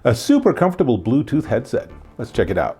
A super comfortable Bluetooth headset. Let's check it out.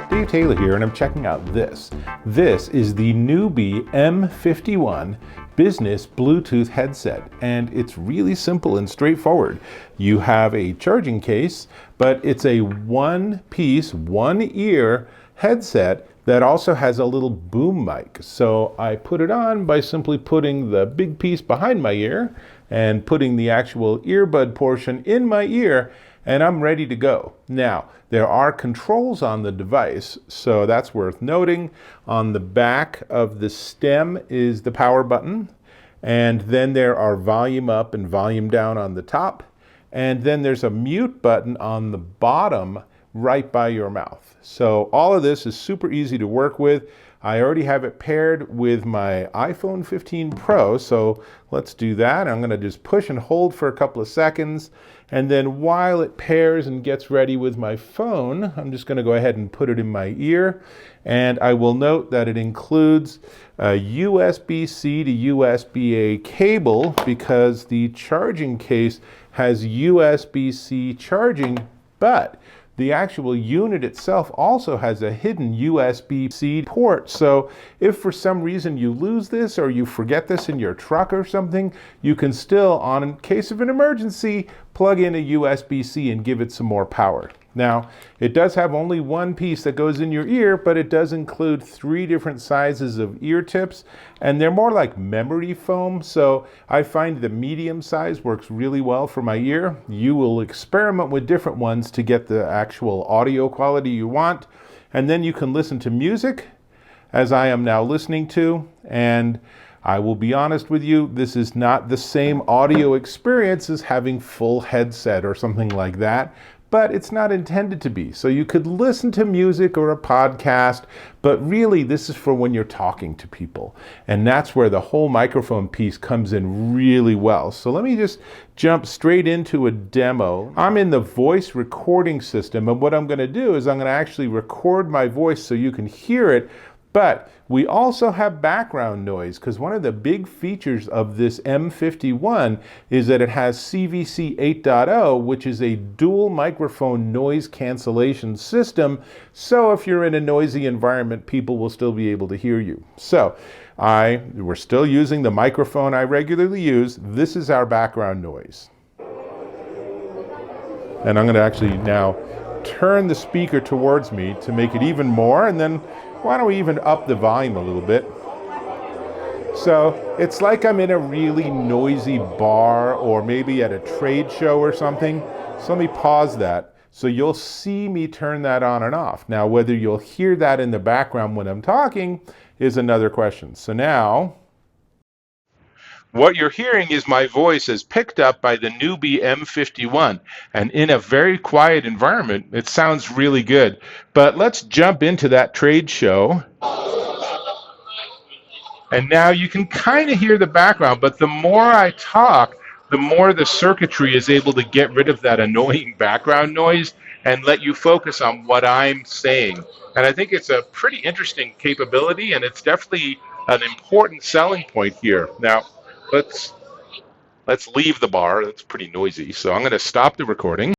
Dave Taylor here, and I'm checking out this. This is the newbie M51 business Bluetooth headset, and it's really simple and straightforward. You have a charging case, but it's a one-piece, one-ear headset that also has a little boom mic. So I put it on by simply putting the big piece behind my ear and putting the actual earbud portion in my ear, and I'm ready to go. Now, there are controls on the device, so that's worth noting. On the back of the stem is the power button, and then there are volume up and volume down on the top, and then there's a mute button on the bottom right by your mouth. So all of this is super easy to work with. I already have it paired with my iPhone 15 Pro, so let's do that. I'm gonna just push and hold for a couple of seconds, and then while it pairs and gets ready with my phone, I'm just gonna go ahead and put it in my ear, and I will note that it includes a USB-C to USB-A cable because the charging case has USB-C charging, but the actual unit itself also has a hidden USB-C port. So if for some reason you lose this or you forget this in your truck or something, you can still, in case of an emergency, plug in a USB-C and give it some more power. Now, it does have only one piece that goes in your ear, but it does include 3 different sizes of ear tips, and they're more like memory foam, so I find the medium size works really well for my ear. You will experiment with different ones to get the actual audio quality you want, and then you can listen to music, as I am now listening to, and I will be honest with you, this is not the same audio experience as having full headset or something like that, but it's not intended to be. So you could listen to music or a podcast, but really this is for when you're talking to people. And that's where the whole microphone piece comes in really well. So let me just jump straight into a demo. I'm in the voice recording system, and what I'm gonna do is I'm gonna actually record my voice so you can hear it. But we also have background noise because one of the big features of this M51 is that it has CVC 8.0, which is a dual microphone noise cancellation system. So if you're in a noisy environment, people will still be able to hear you. So we're still using the microphone I regularly use. This is our background noise. And I'm going to actually now turn the speaker towards me to make it even more, and then why don't we even up the volume a little bit? So it's like I'm in a really noisy bar or maybe at a trade show or something. So let me pause that so you'll see me turn that on and off. Now, whether you'll hear that in the background when I'm talking is another question. So now, what you're hearing is my voice is picked up by the newbie M51, and in a very quiet environment, it sounds really good. But let's jump into that trade show. And now you can kind of hear the background, but the more I talk, the more the circuitry is able to get rid of that annoying background noise and let you focus on what I'm saying. And I think it's a pretty interesting capability, and it's definitely an important selling point here. Now, let's leave the bar. That's pretty noisy. So I'm going to stop the recording.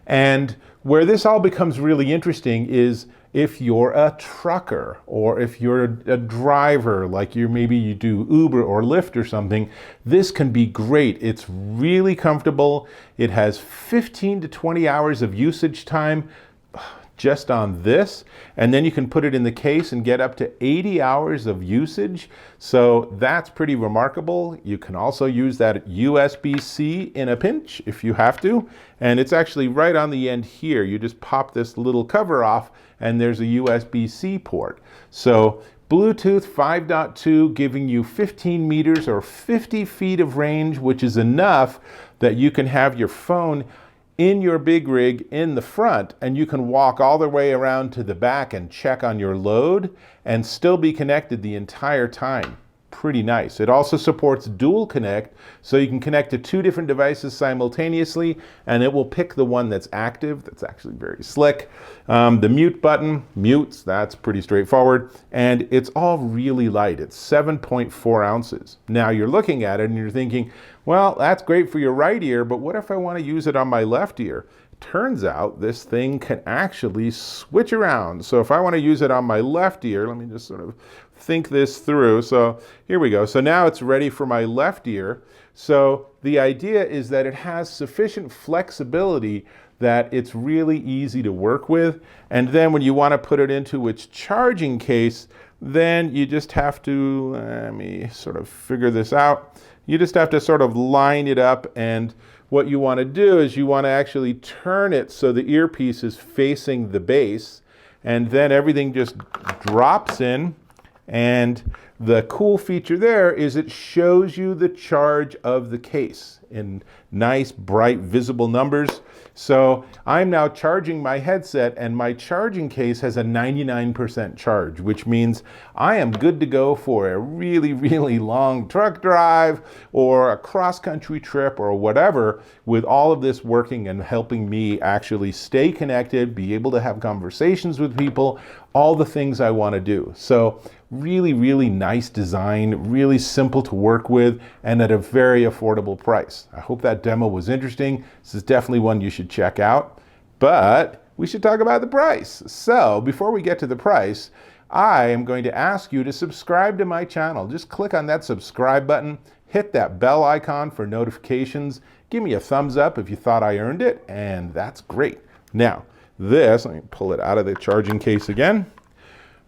And where this all becomes really interesting is if you're a trucker or if you're a driver, like maybe you do Uber or Lyft or something, this can be great. It's really comfortable. It has 15 to 20 hours of usage time just on this, and then you can put it in the case and get up to 80 hours of usage. So that's pretty remarkable. You can also use that USB-C in a pinch if you have to, and it's actually right on the end here. You just pop this little cover off and there's a USB-C port. So Bluetooth 5.2 giving you 15 meters or 50 feet of range, which is enough that you can have your phone in your big rig in the front, and you can walk all the way around to the back and check on your load and still be connected the entire time. pretty nice. It also supports dual connect, so you can connect to 2 different devices simultaneously, and it will pick the one that's active. That's actually very slick. The mute button mutes, that's pretty straightforward, and it's all really light. It's 7.4 ounces. Now you're looking at it and you're thinking, well, that's great for your right ear, but what if I want to use it on my left ear? Turns out this thing can actually switch around. So if I want to use it on my left ear, let me just sort of think this through. So here we go. So now it's ready for my left ear. So the idea is that it has sufficient flexibility that it's really easy to work with. And then when you want to put it into its charging case, then you just have to, let me sort of figure this out. You just have to sort of line it up, and what you want to do is you want to actually turn it so the earpiece is facing the base, and then everything just drops in. And the cool feature there is it shows you the charge of the case in nice, bright, visible numbers. So I'm now charging my headset, and my charging case has a 99% charge, which means I am good to go for a really, really long truck drive or a cross-country trip or whatever, with all of this working and helping me actually stay connected, be able to have conversations with people, all the things I want to do. So really, really nice design, really simple to work with, and at a very affordable price. I hope that demo was interesting. This is definitely one you should check out, but we should talk about the price. So before we get to the price, I am going to ask you to subscribe to my channel. Just click on that subscribe button, hit that bell icon for notifications, give me a thumbs up if you thought I earned it, and that's great. Now, let me pull it out of the charging case again.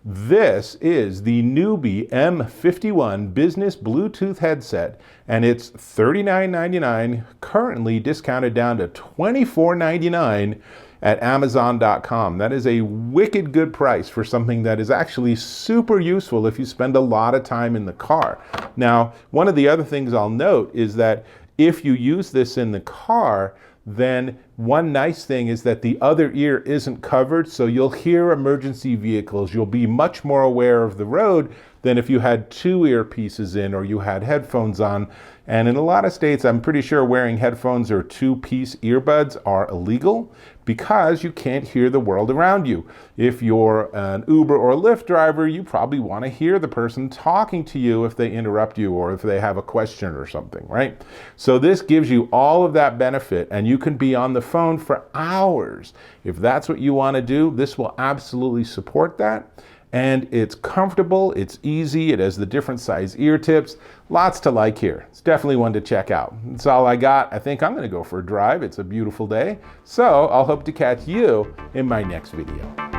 This is the newbie M51 business Bluetooth headset, and it's $39.99, currently discounted down to $24.99 at Amazon.com. That is a wicked good price for something that is actually super useful if you spend a lot of time in the car. Now, one of the other things I'll note is that if you use this in the car, then one nice thing is that the other ear isn't covered, so you'll hear emergency vehicles. You'll be much more aware of the road than if you had 2 earpieces in or you had headphones on. And in a lot of states, I'm pretty sure wearing headphones or 2-piece earbuds are illegal because you can't hear the world around you. If you're an Uber or Lyft driver, you probably want to hear the person talking to you if they interrupt you or if they have a question or something, right? So this gives you all of that benefit, and you can be on the phone for hours. If that's what you want to do, this will absolutely support that. And it's comfortable, it's easy, it has the different size ear tips, lots to like here. It's definitely one to check out. That's all I got. I think I'm going to go for a drive. It's a beautiful day. So I'll hope to catch you in my next video.